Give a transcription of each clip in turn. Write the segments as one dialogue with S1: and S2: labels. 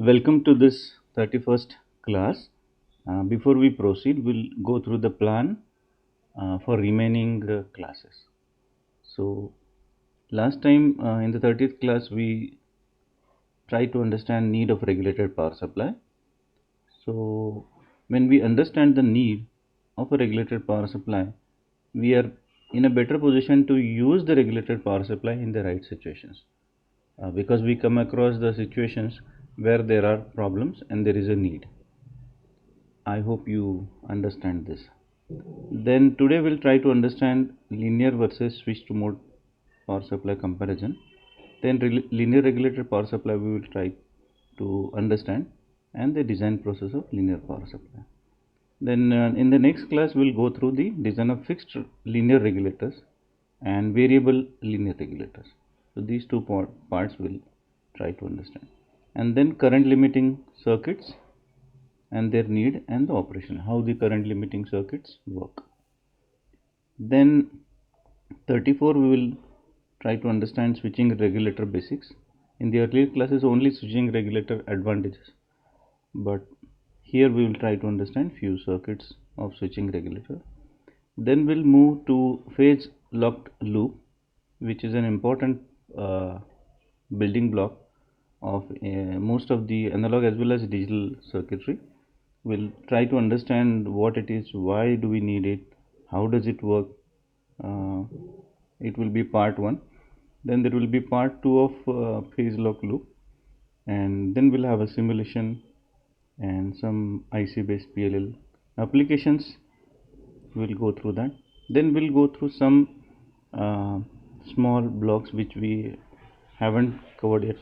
S1: Welcome to this 31st class. Before we proceed, we'll go through the plan for remaining classes. So, last time in the 30th class, we tried to understand need of regulated power supply. So, when we understand the need of a regulated power supply, we are in a better position to use the regulated power supply in the right situations. Because we come across the situations where there are problems and there is a need. I hope you understand this. Then today we'll try to understand linear versus switched mode power supply comparison. Then linear regulated power supply we will try to understand, and the design process of linear power supply. Then in the next class we'll go through the design of fixed linear regulators and variable linear regulators. So these two parts we'll try to understand. And then current limiting circuits and their need and the operation, how the current limiting circuits work. Then 34 we will try to understand switching regulator basics. In the earlier classes only switching regulator advantages, but here we will try to understand few circuits of switching regulator. Then we'll move to phase locked loop, which is an important building block of most of the analog as well as digital circuitry. We'll try to understand what it is, why do we need it, how does it work. It will be part 1. Then there will be part 2 of phase lock loop, and then we'll have a simulation and some IC based PLL applications. We'll go through that. Then we'll go through some small blocks which we haven't covered yet.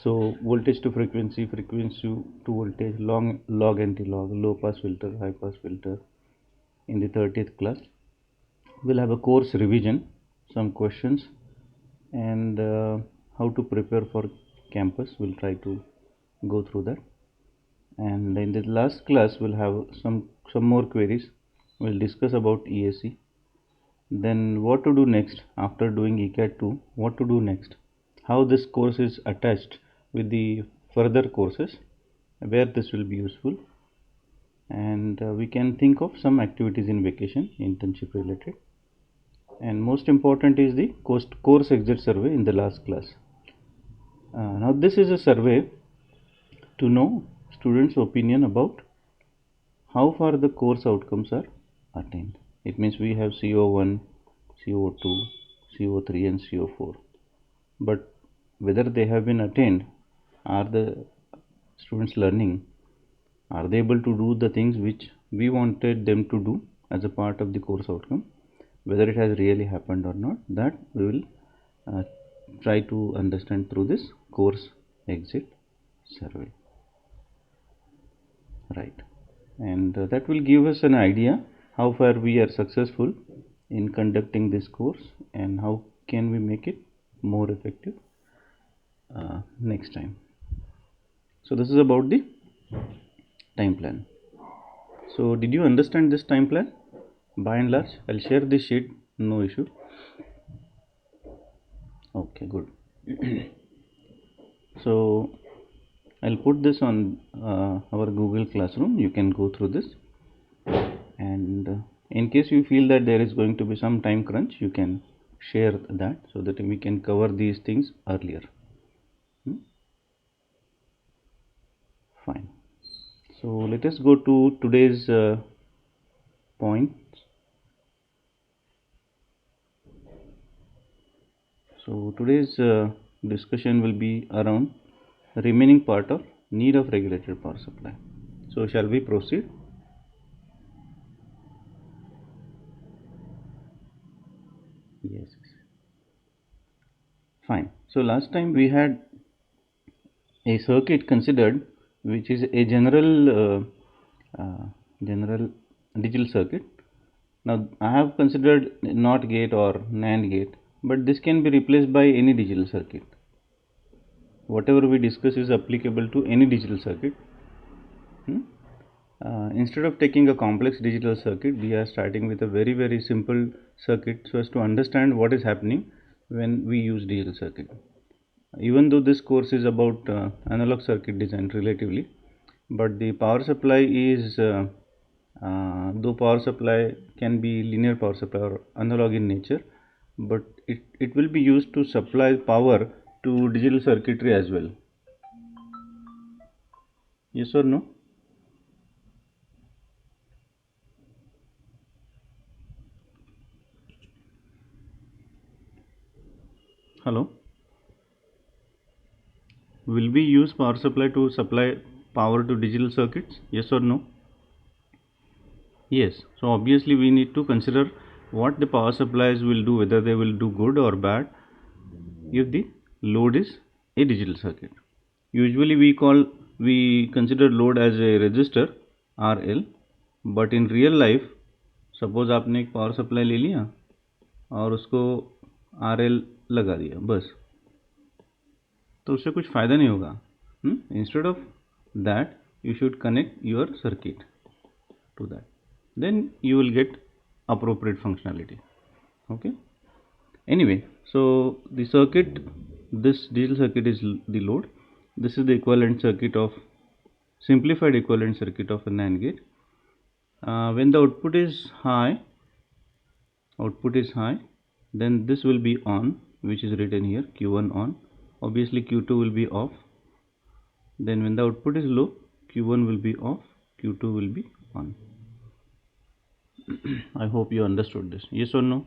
S1: So voltage to frequency, frequency to voltage, log anti-log, low pass filter, high pass filter. In the 30th class we'll have a course revision, some questions, and how to prepare for campus. We'll try to go through that. And in the last class we'll have some more queries. We'll discuss about EAC. Then what to do next after doing ECAT 2, what to do next, how this course is attached with the further courses, where this will be useful, and we can think of some activities in vacation, internship related. And most important is the course exit survey in the last class. Now this is a survey to know students' opinion about how far the course outcomes are attained. It means we have CO1, CO2, CO3 and CO4, but whether they have been attained, are the students learning, are they able to do the things which we wanted them to do as a part of the course outcome, whether it has really happened or not, that we will try to understand through this course exit survey, right? And that will give us an idea how far we are successful in conducting this course and how can we make it more effective next time. So this is about the time plan. So did you understand this time plan? By and large, I'll share this sheet, no issue. Okay, good. So I'll put this on our Google Classroom. You can go through this, and in case you feel that there is going to be some time crunch, you can share that so that we can cover these things earlier. Fine. So let us go to today's point. So today's discussion will be around the remaining part of need of regulated power supply. So shall we proceed? Yes. Fine. So last time we had a circuit considered, which is a general digital circuit. Now I have considered NOT gate or NAND gate, but this can be replaced by any digital circuit. Whatever we discuss is applicable to any digital circuit. Instead of taking a complex digital circuit, we are starting with a very simple circuit so as to understand what is happening when we use digital circuit. even though this course is about analog circuit design relatively, but the power supply is though power supply can be linear power supply or analog in nature, but it will be used to supply power to digital circuitry as well. Yes or no? Hello? Will we use power supply to supply power to digital circuits? Yes or no? Yes. So obviously we need to consider what the power supplies will do, whether they will do good or bad if the load is a digital circuit. Usually we consider load as a resistor RL, but in real life suppose आपने एक power supply ले लिया और उसको RL लगा दिया बस, तो उससे कुछ फ़ायदा नहीं होगा. Instead of that you should connect your circuit to that, then you will get appropriate functionality. Okay, anyway, so the circuit, this digital circuit is the load. This is the equivalent circuit of simplified equivalent circuit of a NAND gate. When the output is high, then this will be on, which is written here, Q1 on. Obviously Q2 will be off. Then when the output is low, Q1 will be off, Q2 will be on. I hope you understood this. Yes or no?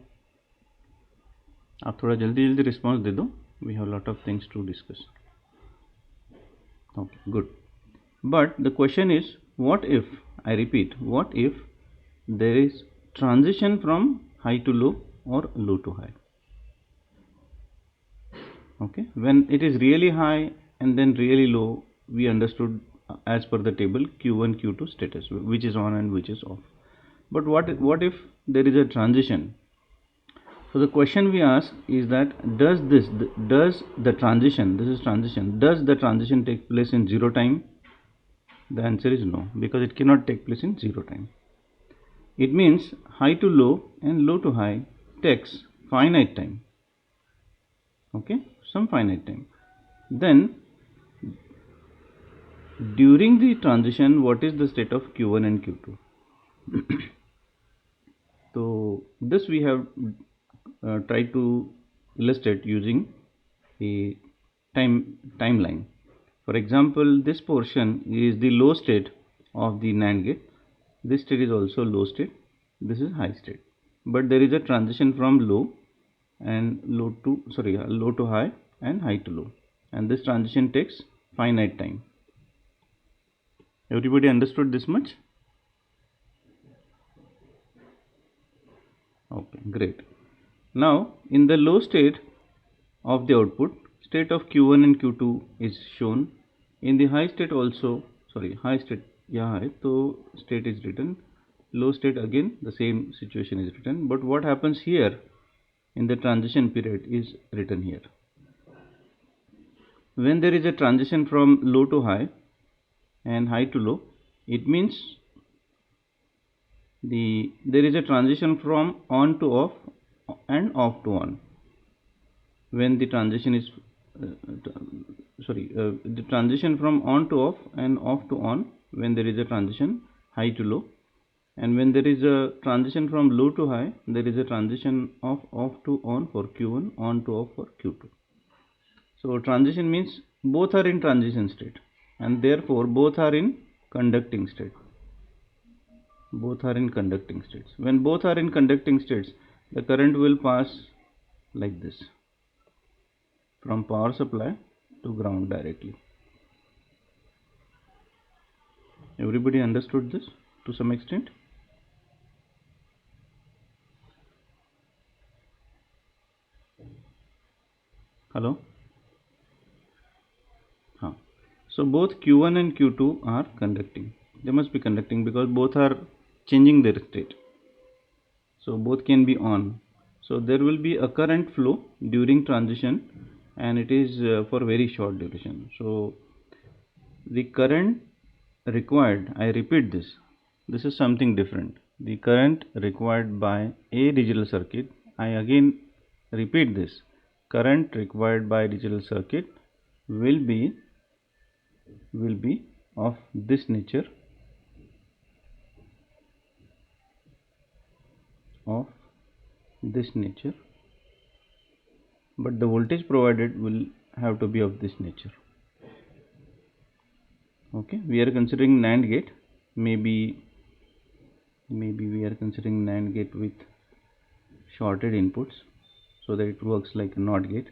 S1: आप थोड़ा जल्दी जल्दी response दे दो. We have a lot of things to discuss. Okay, good. But the question is, what if, I repeat, what if there is transition from high to low or low to high? Okay, when it is really high and then really low, we understood as per the table Q1 Q2 status, which is on and which is off. But what if there is a transition? So the question we ask is that does the transition take place in zero time? The answer is no, because it cannot take place in zero time. It means high to low and low to high takes finite time. Okay, some finite time. Then during the transition, what is the state of Q1 and Q2? So this we have tried to illustrate using a timeline. For example, this portion is the low state of the NAND gate. This state is also low state. This is high state. But there is a transition from low to high and high to low. And this transition takes finite time. Everybody understood this much? Okay, great. Now, in the low state of the output, state of Q1 and Q2 is shown. In the high state also, high state, so state is written. Low state, again the same situation is written, but what happens here in the transition period is written here. When there is a transition from low to high and high to low, it means there is a transition from on to off and off to on. When the transition is the transition from on to off and off to on, when there is a transition high to low, and when there is a transition from low to high, there is a transition of off to on for Q1, on to off for Q2. So transition means both are in transition state, and therefore both are in conducting state. Both are in conducting states. When both are in conducting states, the current will pass like this, from power supply to ground directly. Everybody understood this to some extent? Hello? So both Q1 and Q2 are conducting. They must be conducting because both are changing their state. So both can be on. So there will be a current flow during transition, and it is for very short duration. So the current required, I repeat this is something different. The current required by a digital circuit, I again repeat this, current required by digital circuit will be of this nature, but the voltage provided will have to be of this nature. Okay, we are considering NAND gate. Maybe we are considering NAND gate with shorted inputs so that it works like a NOT gate.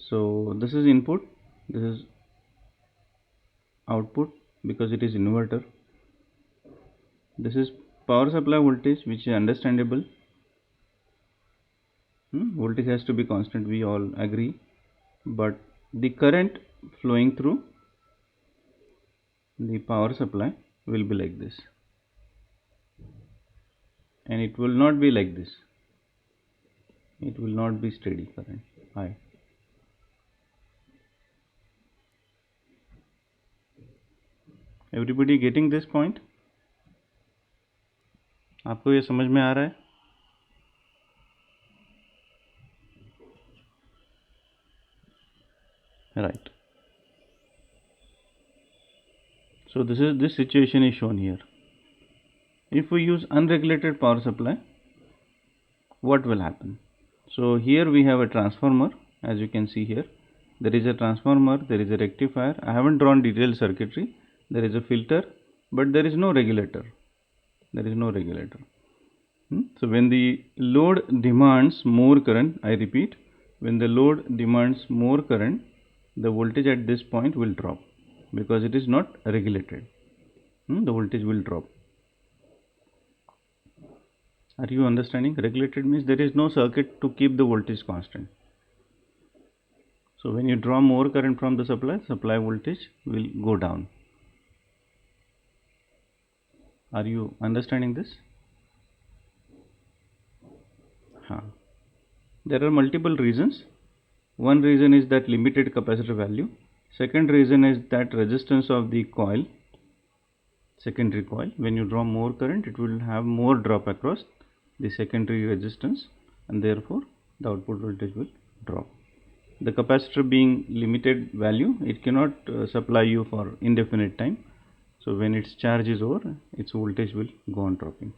S1: So this is input, this is output because it is inverter. This is power supply voltage, which is understandable. Voltage has to be constant, we all agree, but the current flowing through the power supply will be like this, and it will not be like this. It will not be steady current high. Everybody getting this point? आपको ये समझ में आ रहा है? Right. So this situation is shown here. If we use unregulated power supply, what will happen? So here we have a transformer, as you can see here. There is a transformer, there is a rectifier. I haven't drawn detailed circuitry. There is a filter, but there is no regulator. So when the load demands more current, I repeat, when the load demands more current, the voltage at this point will drop because it is not regulated. The voltage will drop. Are you understanding? Regulated means there is no circuit to keep the voltage constant. So when you draw more current from the supply voltage will go down. Are you understanding this? There are multiple reasons. One reason is that limited capacitor value. Second reason is that resistance of the coil, secondary coil. When you draw more current, it will have more drop across the secondary resistance, and therefore the output voltage will drop. The capacitor being limited value, it cannot supply you for indefinite time. So when its charge is over, its voltage will go on dropping.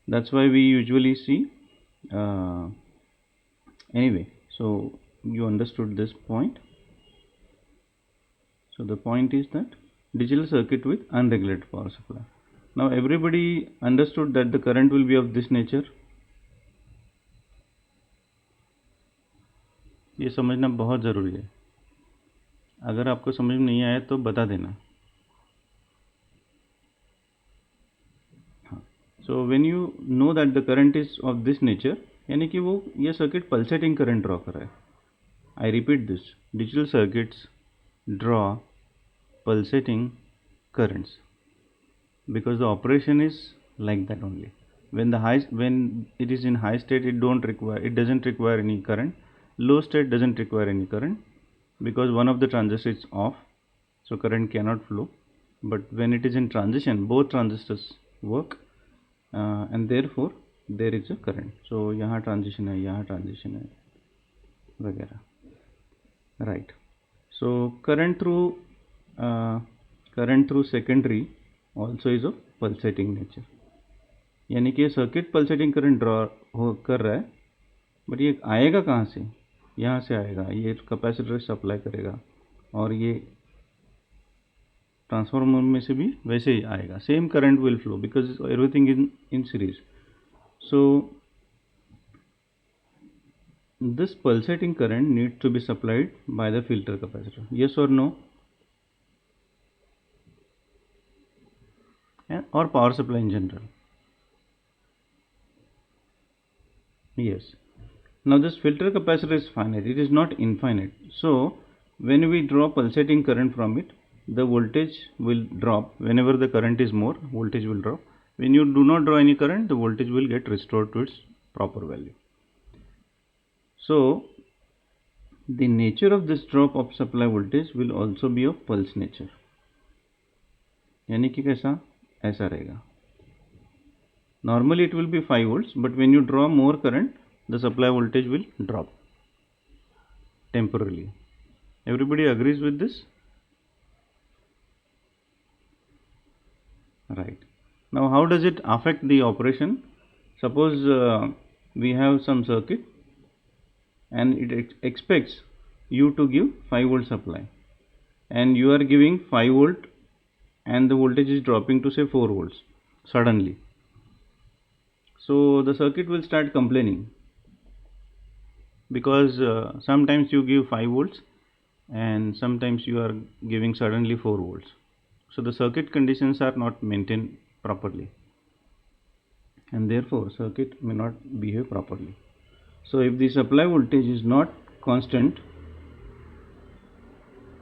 S1: That's why we usually see anyway. So you understood this point. So the point is that digital circuit with unregulated power supply. Now everybody understood that the current will be of this nature. ये समझना बहुत ज़रूरी है. अगर आपको समझ में नहीं आया तो बता देना. So when you know that the current is of this nature, यानी कि वो ये सर्किट पल्सेटिंग करंट ड्रॉ कर रहा है. I repeat this, digital circuits draw pulsating currents because the operation is like that only. When it is in high state, it doesn't require any current. Low state doesn't require any current because one of the transistors is off, so current cannot flow. But when it is in transition, both transistors work, and therefore there is a current. So यहाँ transition है, यहाँ transition है, वगैरह. Right. So current through secondary also is of pulsating nature. यानी कि ये circuit pulsating current draw कर रहा है, बट ये आएगा कहाँ से? यहाँ से आएगा. ये कैपेसिटर सप्लाई करेगा और ये ट्रांसफार्मर में से भी वैसे ही आएगा. Same current will flow because everything in series. So this pulsating current needs to be supplied by the filter capacitor. Yes or no? Or power supply in general? Yes. Now this filter capacitor is finite, it is not infinite. So when we draw pulsating current from it, the voltage will drop. Whenever the current is more, voltage will drop. When you do not draw any current, the voltage will get restored to its proper value. So the nature of this drop of supply voltage will also be of pulse nature. यानी कि कैसा? ऐसा रहेगा. Normally it will be 5 volts, but when you draw more current, the supply voltage will drop temporarily. Everybody agrees with this? Right. Now how does it affect the operation? Suppose we have some circuit and it expects you to give 5 volt supply, and you are giving 5 volt and the voltage is dropping to say 4 volts suddenly. So the circuit will start complaining, because sometimes you give 5 volts and sometimes you are giving suddenly 4 volts. So the circuit conditions are not maintained properly, and therefore circuit may not behave properly. So if the supply voltage is not constant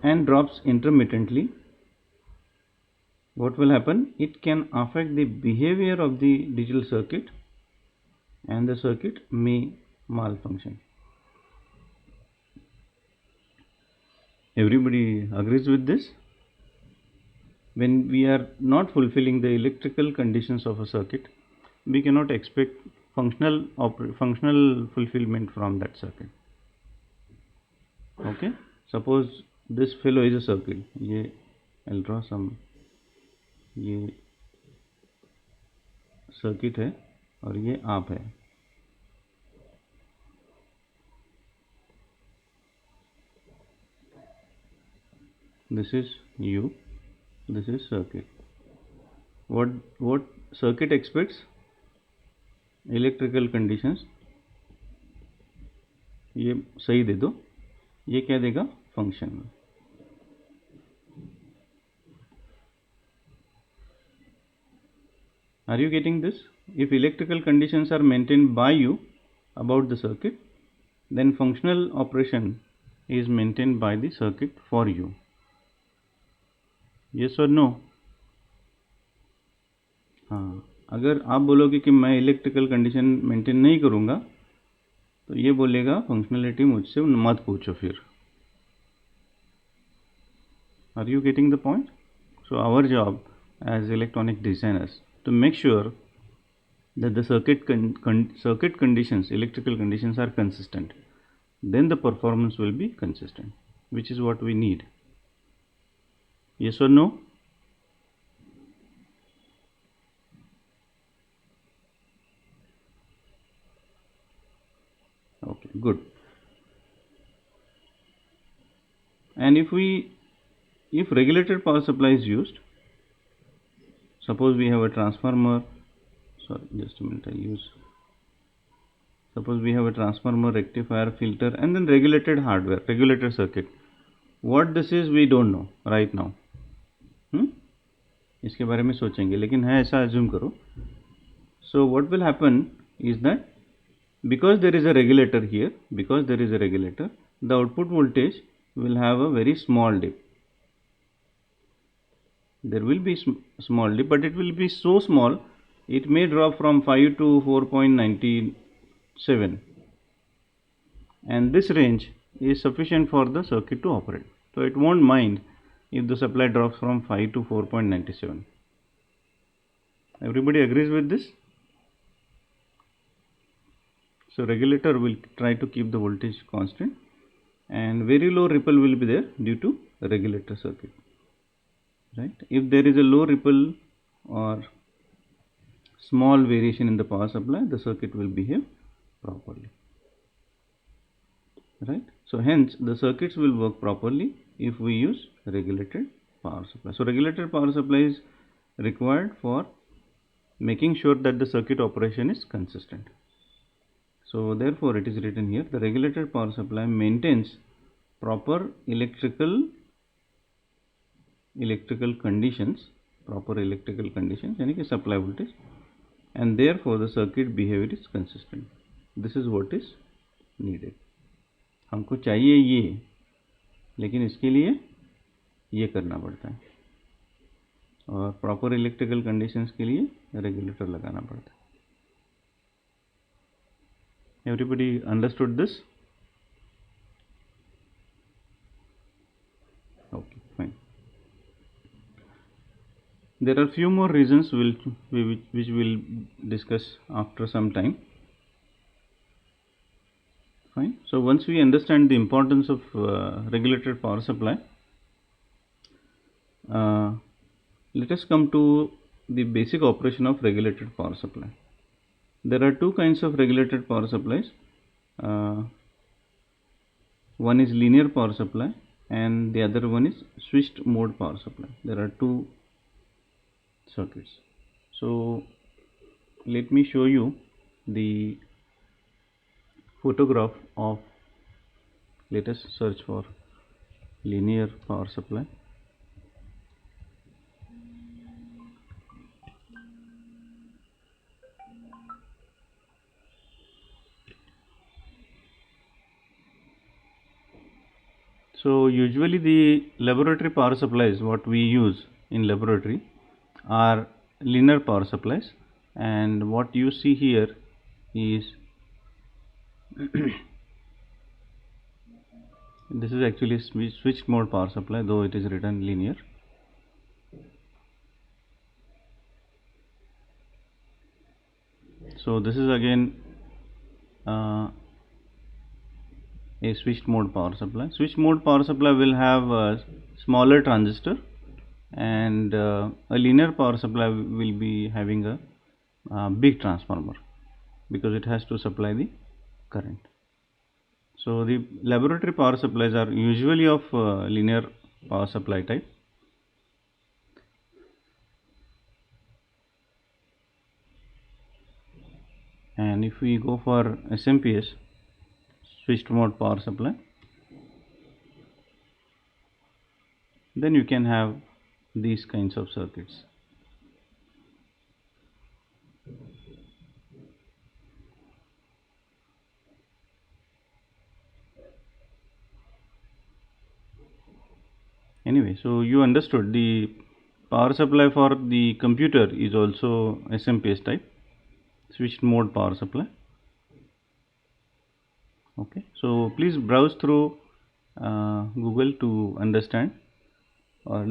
S1: and drops intermittently, what will happen? It can affect the behavior of the digital circuit and the circuit may malfunction. Everybody agrees with this? When we are not fulfilling the electrical conditions of a circuit, we cannot expect functional fulfillment from that circuit. Okay, suppose this fellow is a circuit. I'll draw some. ये circuit है और ये आप है. This is you, this is circuit. What circuit expects? Electrical conditions. ये सही दे दो, ये क्या देगा? Function. Are you getting this? If electrical conditions are maintained by you about the circuit, then functional operation is maintained by the circuit for you. Yes or no? हाँ, अगर आप बोलोगे कि मैं इलेक्ट्रिकल कंडीशन मेंटेन नहीं करूँगा, तो ये बोलेगा फंक्शनलिटी मुझसे मत पूछो फिर. Are you getting the point? So our job as electronic designers to make sure that the circuit conditions, electrical conditions are consistent. Then the performance will be consistent, which is what we need. Yes or no? Okay, good. And if regulated power supply is used, suppose we have a transformer, suppose we have a transformer, rectifier, filter, and then regulated hardware, regulated circuit. What this is we don't know right now. इसके बारे में सोचेंगे, लेकिन है ऐसा assume करो. So what will happen is that because there is a regulator here, the output voltage will have a very small dip. There will be small dip, but it will be so small, it may drop from 5 to 4.97, and this range is sufficient for the circuit to operate. So it won't mind if the supply drops from 5 to 4.97. Everybody agrees with this? So regulator will try to keep the voltage constant, and very low ripple will be there due to regulator circuit. Right? If there is a low ripple or small variation in the power supply, the circuit will behave properly. Right? So hence the circuits will work properly if we use regulated power supply. So regulated power supply is required for making sure that the circuit operation is consistent. So therefore it is written here, the regulated power supply maintains proper electrical conditions, यानी कि supply voltage, and therefore the circuit behavior is consistent. This is what is needed. हमको चाहिए ये, लेकिन इसके लिए ये करना पड़ता है, और प्रॉपर इलेक्ट्रिकल कंडीशंस के लिए रेगुलेटर लगाना पड़ता है. Everybody understood this? Okay, fine. There are few more reasons which we'll discuss after some time. Fine. So once we understand the importance of regulated power supply, let us come to the basic operation of regulated power supply. There are two kinds of regulated power supplies. One is linear power supply and the other one is switched mode power supply. There are two circuits. So let me show you the photograph of, let us search for linear power supply. So usually the laboratory power supplies what we use in laboratory are linear power supplies, and what you see here is this is actually switched mode power supply, though it is written linear. So this is again a switched mode power supply. Switched mode power supply will have a smaller transistor, and a linear power supply will be having a big transformer because it has to supply the current. So the laboratory power supplies are usually of linear power supply type. And if we go for SMPS, switched mode power supply, then you can have these kinds of circuits. Anyway, so you understood the power supply for the computer is also SMPS type, switched mode power supply. Okay, so please browse through Google to understand, or have a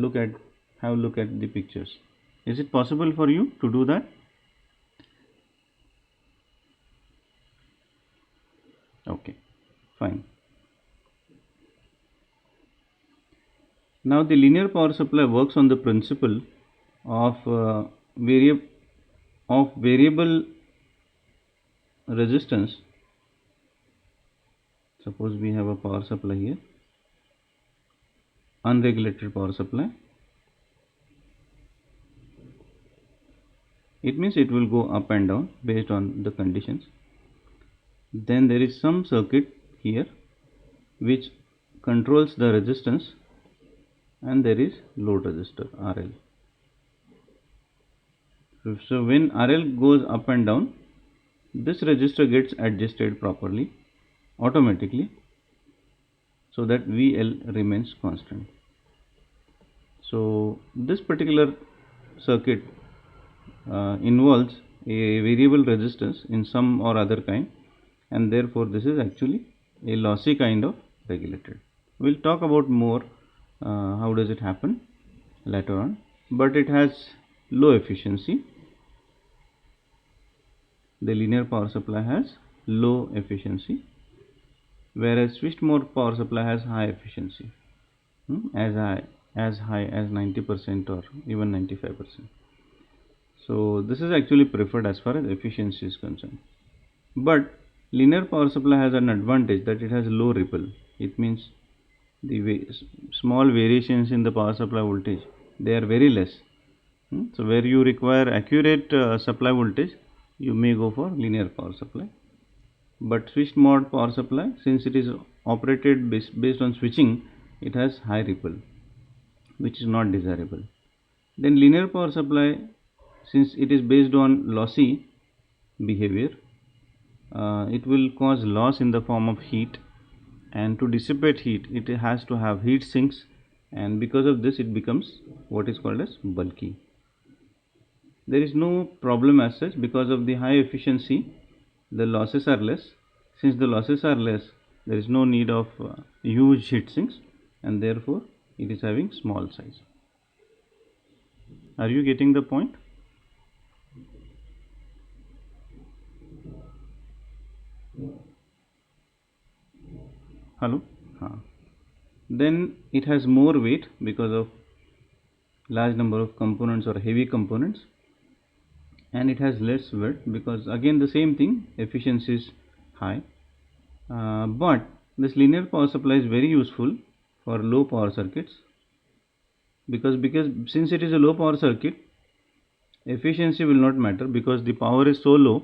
S1: look at the pictures. Is it possible for you to do that? Okay, fine. Now the linear power supply works on the principle of variable resistance. Suppose we have a power supply here, unregulated power supply. It means it will go up and down based on the conditions. Then there is some circuit here which controls the resistance, and there is load resistor RL. So when RL goes up and down, this resistor gets adjusted properly automatically so that VL remains constant. So this particular circuit involves a variable resistance in some or other kind, and therefore this is actually a lossy kind of regulated. We'll talk about more how does it happen later on, but it has low efficiency. The linear power supply has low efficiency, whereas switched mode power supply has high efficiency, as high as 90% or even 95%. So this is actually preferred as far as efficiency is concerned. But linear power supply has an advantage that it has low ripple. It means the small variations in the power supply voltage, they are very less. So where you require accurate supply voltage, you may go for linear power supply. But switched mode power supply, since it is operated based on switching, it has high ripple, which is not desirable. Then linear power supply, since it is based on lossy behavior, it will cause loss in the form of heat, and to dissipate heat it has to have heat sinks, and because of this it becomes what is called as bulky. There is no problem as such because of the high efficiency. The losses are less. Since the losses are less, there is no need of huge heat sinks, and therefore it is having small size. Are you getting the point? hello. Then it has more weight because of large number of components or heavy components, and it has less weight because again the same thing, efficiency is high. But this linear power supply is very useful for low power circuits, because since it is a low power circuit, efficiency will not matter because the power is so low,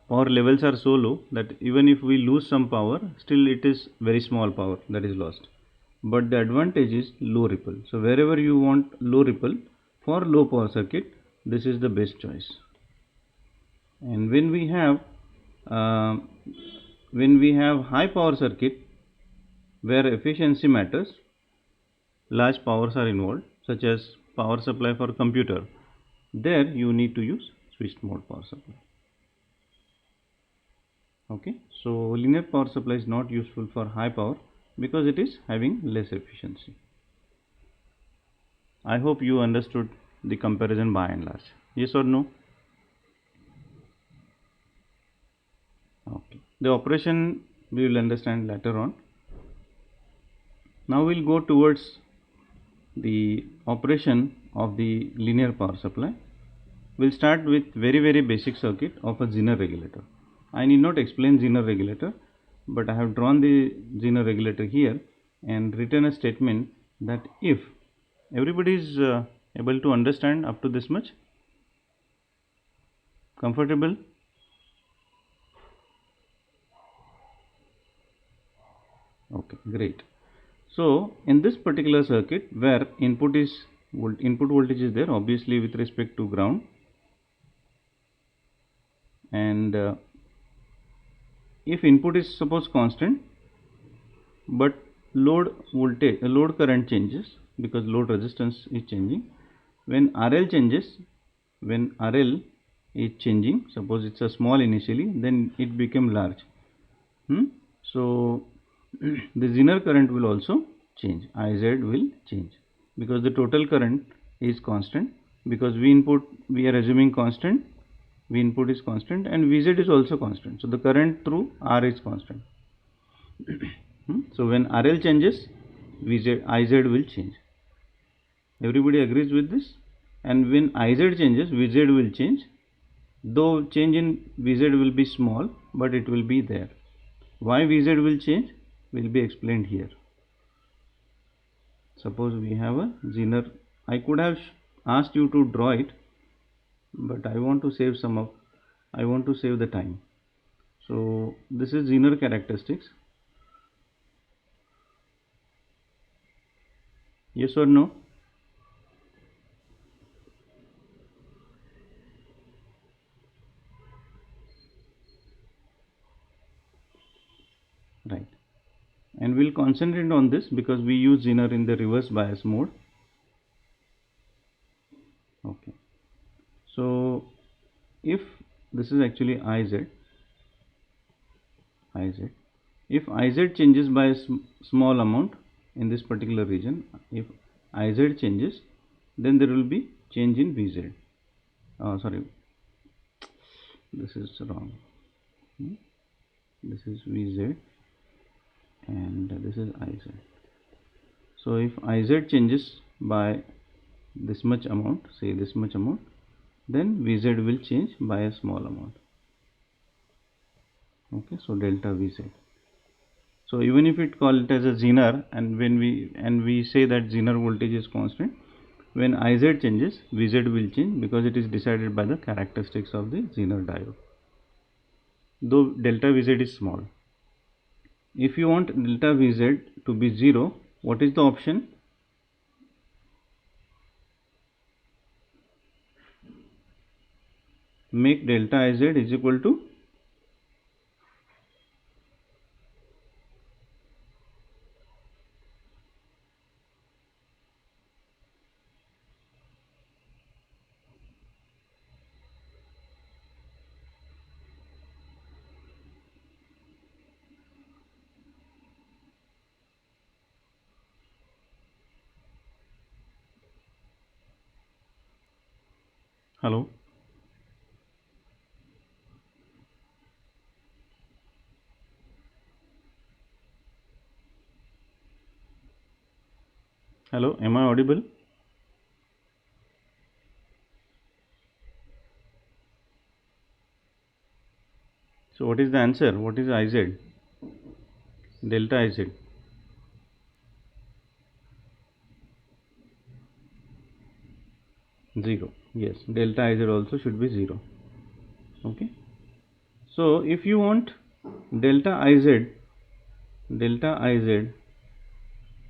S1: power levels are so low that even if we lose some power, still it is very small power that is lost. But the advantage is low ripple. So wherever you want low ripple for low power circuit, this is the best choice. And when we have high power circuit where efficiency matters, large powers are involved, such as power supply for computer, there you need to use switched mode power supply. Okay, so linear power supply is not useful for high power because it is having less efficiency. I hope you understood the comparison by and large. Yes or no? Okay, the operation we will understand later on. Now we'll go towards the operation of the linear power supply. We'll start with very basic circuit of a Zener regulator. I need not explain Zener regulator, but I have drawn the Zener regulator here and written a statement that if everybody is able to understand up to this much, comfortable? Okay, great. So in this particular circuit where input voltage is there, obviously with respect to ground, and if input is suppose constant, but load current changes because load resistance is changing. When RL changes, when RL is changing, suppose it's a small initially, then it become large. So the Zener current will also change, IZ will change because the total current is constant, because we are assuming constant, V input is constant and Vz is also constant. So the current through R is constant. So when RL changes, IZ will change. Everybody agrees with this? And when IZ changes, Vz will change. Though change in Vz will be small, but it will be there. Why Vz will change will be explained here. Suppose we have a Zener. I could have asked you to draw it, but I want to save the time. So this is Zener characteristics. Yes or no? Right. And we'll concentrate on this because we use Zener in the reverse bias mode. Okay. So if this is actually IZ, if IZ changes by a small amount in this particular region, if IZ changes, then there will be change in Vz. Sorry, this is wrong. This is Vz and this is IZ. So if IZ changes by this much amount, say this much amount, then Vz will change by a small amount. Okay, so delta Vz. So even if it call it as a Zener, and when we say that Zener voltage is constant, when IZ changes, Vz will change because it is decided by the characteristics of the Zener diode. Though delta Vz is small. If you want delta Vz to be 0, what is the option? Make delta Iz is equal to hello. Hello, am I audible? So what is the answer? What is Iz? Delta Iz. 0. Yes, delta Iz also should be 0. Okay. So if you want delta Iz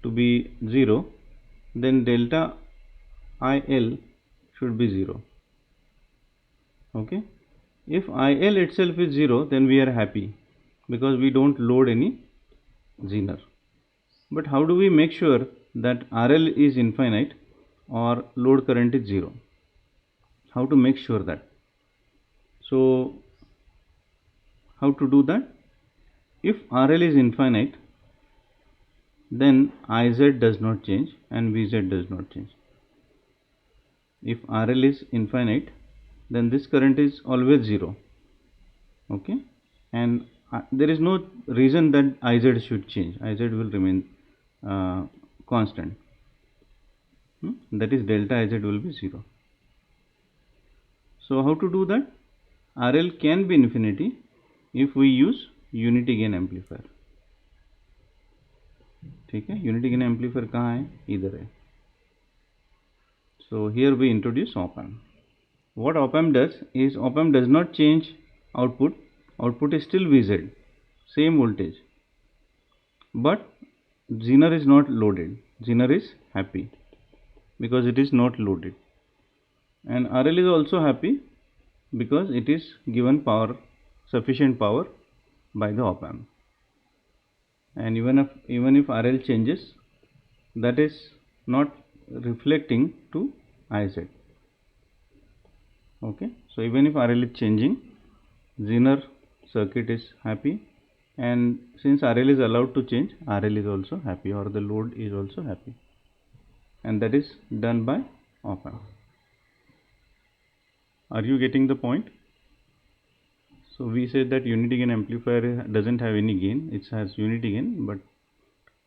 S1: to be 0, then delta IL should be 0. Okay. If IL itself is 0, then we are happy because we don't load any zener. But how do we make sure that RL is infinite or load current is 0? How to make sure that? So how to do that? If RL is infinite, then Iz does not change and Vz does not change. If RL is infinite, then this current is always 0. Okay, and there is no reason that Iz should change. Iz will remain constant. That is delta Iz will be 0. So how to do that? RL can be infinity if we use unity gain amplifier. ठीक है, unity gain amplifier कहाँ है? इधर है. So here we introduce op amp. What op amp does is op amp does not change output. Output is still Vz, same voltage, but zener is not loaded. Zener is happy because it is not loaded, and RL is also happy because it is given power, sufficient power by the op amp. And even if RL changes, that is not reflecting to Iz. Okay, so even if RL is changing, zener circuit is happy, and since RL is allowed to change, RL is also happy, or the load is also happy, and that is done by op amp. Are you getting the point? So we said that unity gain amplifier doesn't have any gain, it has unity gain, but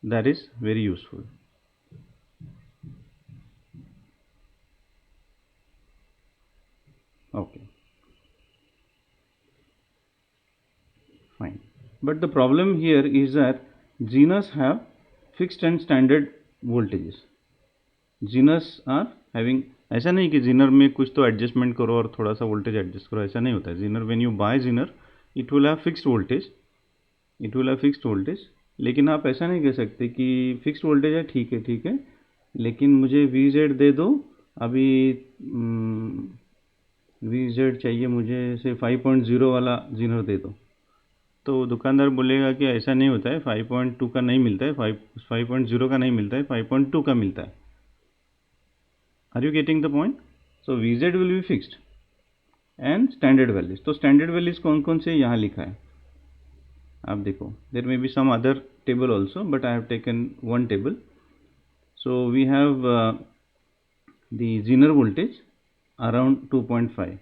S1: that is very useful. Okay, fine. But the problem here is that Zeners have fixed and standard voltages. Zeners are having, ऐसा नहीं कि Zener में कुछ तो adjustment करो और थोड़ा सा वोल्टेज एडजस्ट करो, ऐसा नहीं होता है. Zener, when you buy Zener, it will have fixed voltage, लेकिन आप ऐसा नहीं कह सकते कि फिक्स्ड वोल्टेज है, ठीक है, लेकिन मुझे VZ दे दो, अभी VZ चाहिए मुझे से 5.0 वाला Zener दे दो. तो दुकानदार बोलेगा कि ऐसा नहीं होता है, 5.2 का नहीं मिलता है, 5.0 का नहीं मिलता है, 5.2 का मिलता है. Are you getting the point? So VZ will be fixed and standard values. तो स्टैंडर्ड वैल्यूज कौन कौन से यहाँ लिखा है आप देखो. There may be some other table also, but I have taken one table. So we have the Zener voltage around 2.5,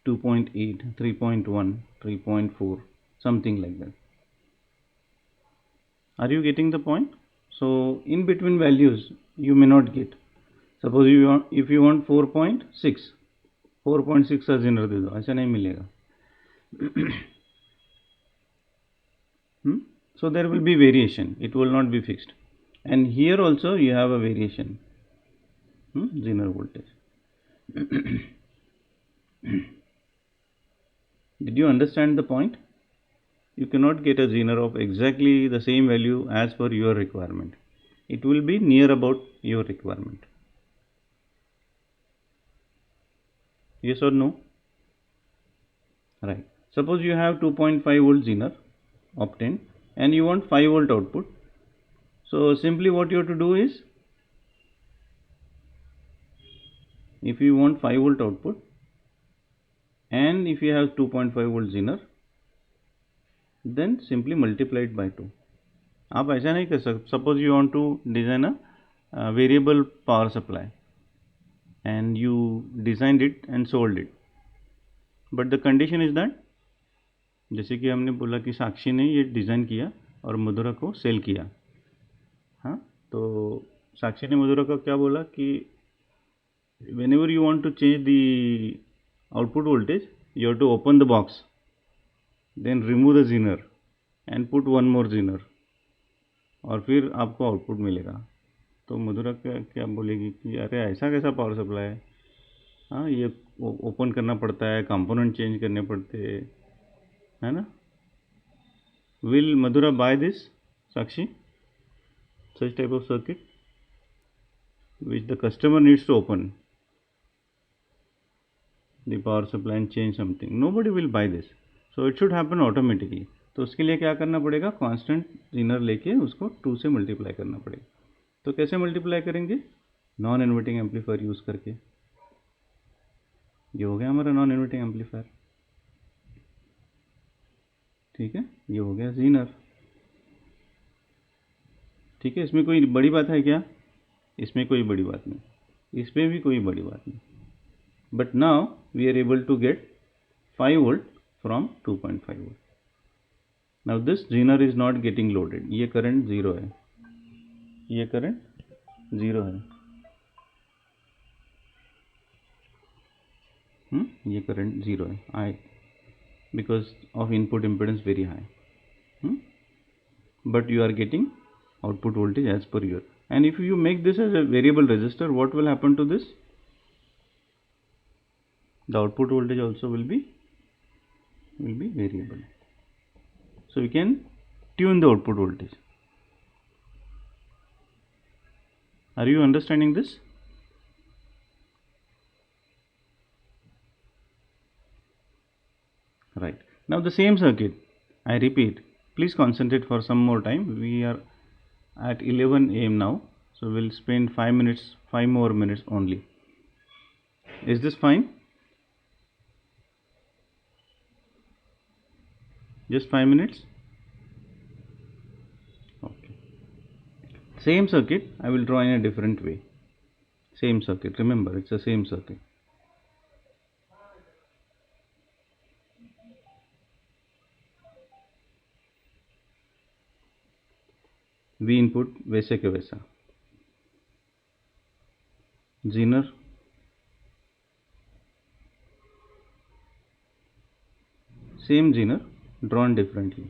S1: 2.8, 3.1, 3.4, something like that. Are you getting the point? So in between values you may not get. Suppose if you want 4.6, 4.6 का Zener दे दो, ऐसा नहीं मिलेगा. So there will be variation, it will not be fixed, and here also you have a variation. Zener voltage. Did you understand the point? You cannot get a Zener of exactly the same value as per your requirement. It will be near about your requirement. Yes or no? Right. Suppose you have 2.5 volt Zener obtained and you want 5 volt output. So simply what you have to do is, if you want 5 volt output and if you have 2.5 volt Zener, then simply multiply it by 2. आप ऐसा नहीं कर सकते. Suppose you want to design a variable power supply and you designed it and sold it, but the condition is that, जैसे कि हमने बोला कि साक्षी ने ये डिज़ाइन किया और मधुरा को सेल किया, हाँ, तो साक्षी ने मधुरा का क्या बोला कि whenever you want to change the output voltage, you have to open the box, then remove the zener and put one more zener, और फिर आपको आउटपुट मिलेगा। तो मधुरा क्या बोलेगी कि अरे ऐसा कैसा पावर सप्लाई है, हाँ ये ओपन करना पड़ता है, कंपोनेंट चेंज करने पड़ते हैं, है ना। Will Madhura by this Sakshi, such type of circuit which the customer needs to open the power supply and change something? Nobody will buy this, so it should happen automatically. तो उसके लिए क्या करना पड़ेगा, कांस्टेंट जीनर लेके उसको 2 से मल्टीप्लाई करना पड़ेगा। तो कैसे मल्टीप्लाई करेंगे, नॉन इन्वर्टिंग एम्पलीफायर यूज़ करके। ये हो गया हमारा नॉन इन्वर्टिंग एम्पलीफायर, ठीक है, ये हो गया जीनर, ठीक है। इसमें कोई बड़ी बात है क्या, इसमें कोई बड़ी बात नहीं, इसमें भी कोई बड़ी बात नहीं। But now we are able to get 5 volt from 2.5 volt. Now this zener is not getting loaded, ये करंट ज़ीरो है, ये करंट ज़ीरो है, ये करंट ज़ीरो है, आई because of input impedance very high, but you are getting output voltage as per your, and if you make this as a variable resistor, what will happen to this, the output voltage also will be variable, so you can tune the output voltage. Are you understanding this? Right, now the same circuit, I repeat, please concentrate for some more time. We are at 11 AM now, so we'll spend 5 more minutes only. Is this fine? Just 5 minutes? Okay. Same circuit, I will draw in a different way. Same circuit, remember it's the same circuit. V input वैसे के वैसा, Zener same Zener drawn differently.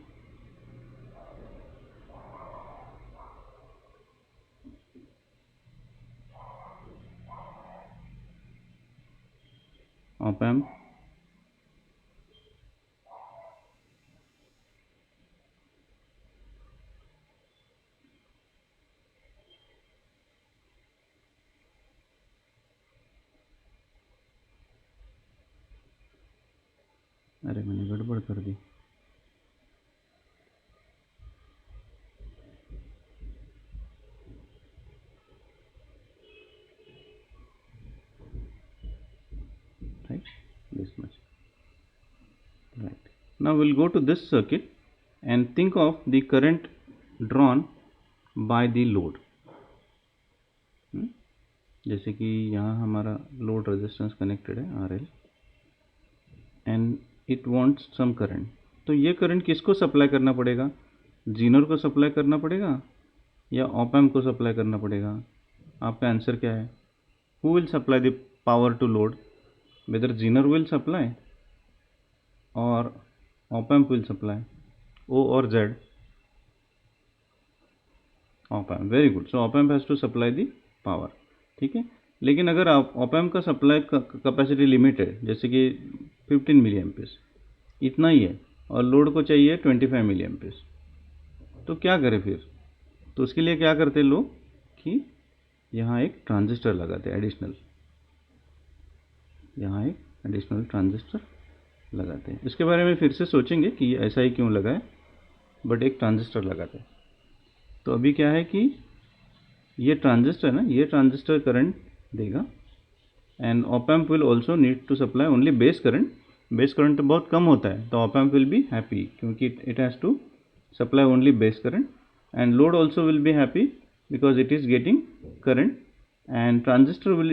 S1: Op amp, अरे मैंने गड़बड़ कर दी, right, this much, right. Now we'll go to this circuit and think of the current drawn by the load. जैसे कि यहाँ हमारा लोड रेजिस्टेंस कनेक्टेड है RL and it wants some current, तो ये करंट किसको सप्लाई करना पड़ेगा, जीनर को सप्लाई करना पड़ेगा या ऑप एम्प को सप्लाई करना पड़ेगा? आपका आंसर क्या है, who will supply the power to load, whether zener will supply और op amp will supply, O और Z? Op amp, very good, so op amp has to supply the power, ठीक है। लेकिन अगर आप ऑप एम्प का supply capacity limit है, जैसे कि 15 मिली एम्पेयर्स इतना ही है और लोड को चाहिए 25 मिली एम्पेयर्स, तो क्या करें फिर? तो उसके लिए क्या करते हैं लोग कि यहाँ एक ट्रांजिस्टर लगाते हैं एडिशनल, यहाँ एक एडिशनल ट्रांजिस्टर लगाते हैं। इसके बारे में फिर से सोचेंगे कि ऐसा ही क्यों लगा है, बट एक ट्रांजिस्टर लगाते हैं। तो अभी क्या है कि ये ट्रांजिस्टर है ना, ये ट्रांजिस्टर करंट देगा and op amp will also need to supply only base current. Base current तो बहुत कम होता है, तो op amp will be happy क्योंकि it has to supply only base current, and load also will be happy because it is getting current, and transistor will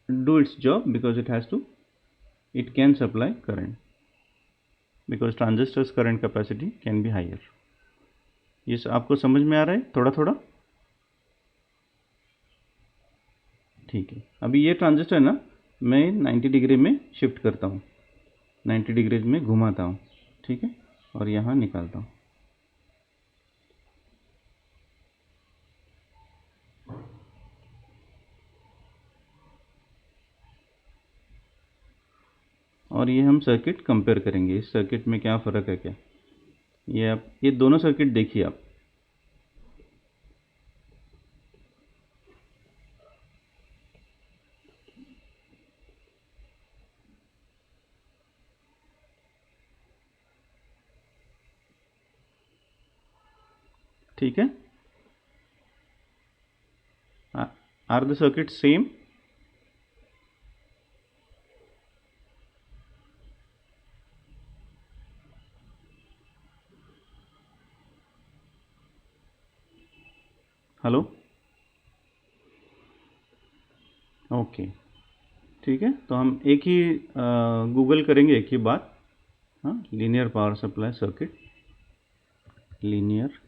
S1: do its job because it can supply current because transistor's current capacity can be higher. ये आपको समझ में आ रहा है थोड़ा थोड़ा? ठीक है, अभी ये ट्रांजिस्टर ना मैं 90 डिग्री में शिफ्ट करता हूँ, 90 डिग्री में घुमाता हूँ, ठीक है, और यहाँ निकालता हूँ। और ये हम सर्किट कंपेयर करेंगे, इस सर्किट में क्या फ़र्क है क्या। ये आप ये दोनों सर्किट देखिए आप, ठीक है, are the circuit same. Hello, okay, ठीक है, तो हम एक ही गूगल करेंगे एक ही बात, हाँ, linear power supply circuit, linear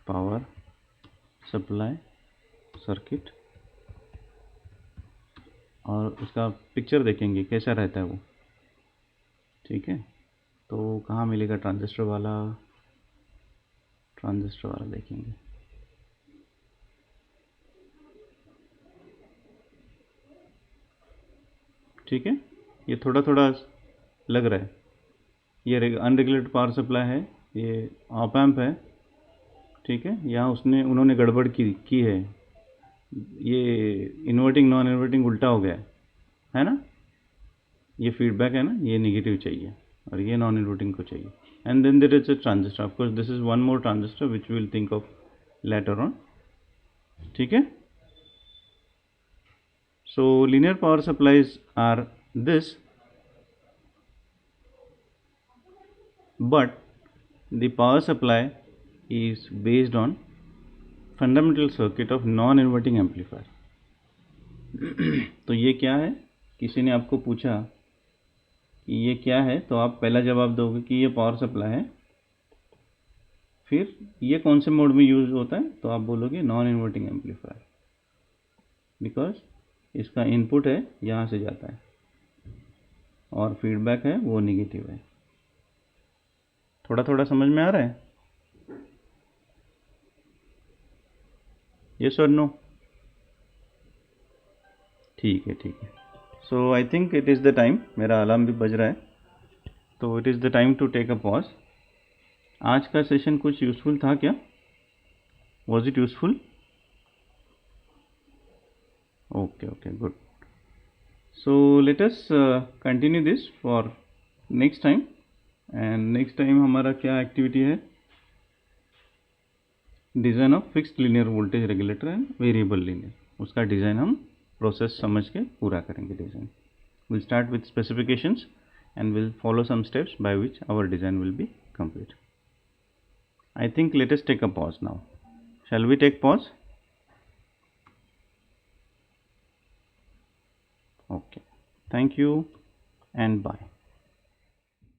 S1: power supply circuit, और उसका पिक्चर देखेंगे कैसा रहता है वो, ठीक है। तो कहाँ मिलेगा ट्रांजिस्टर वाला देखेंगे, ठीक है, ये थोड़ा थोड़ा लग रहा है, ये अनरेगुलेटेड पावर सप्लाई है, ये ऑप एम्प है, ठीक है, यहाँ उन्होंने गड़बड़ की है, ये इन्वर्टिंग नॉन इन्वर्टिंग उल्टा हो गया है ना, ये फीडबैक है ना, ये नेगेटिव चाहिए और ये नॉन इन्वर्टिंग को चाहिए। And then there is a transistor, of course this is one more transistor which will think of later on, ठीक है। So linear power supplies are this, but the power supply is based on fundamental circuit of non-inverting amplifier. तो ये क्या है, किसी ने आपको पूछा कि ये क्या है, तो आप पहला जवाब दोगे कि ये पावर सप्लाई है, फिर ये कौन से मोड में यूज होता है, तो आप बोलोगे नॉन इन्वर्टिंग एम्पलीफायर, बिकॉज इसका इनपुट है यहाँ से जाता है और फीडबैक है वो नेगेटिव है। थोड़ा थोड़ा समझ में आ रहा है, यस और नो, ठीक है, ठीक है। So I think it is the time, मेरा अलार्म भी बज रहा है, तो it is the time to take a pause. आज का सेशन कुछ यूज़फुल था क्या, was it useful? Okay okay, good. So let us continue this for next time, and next time हमारा क्या एक्टिविटी है, design of fixed linear voltage regulator and variable linear, उसका design हम प्रोसेस समझ के पूरा करेंगे design. Will start with specifications and will follow some steps by which our design will be complete. I think let us take a pause now. Shall we take pause? Okay. Thank you and bye.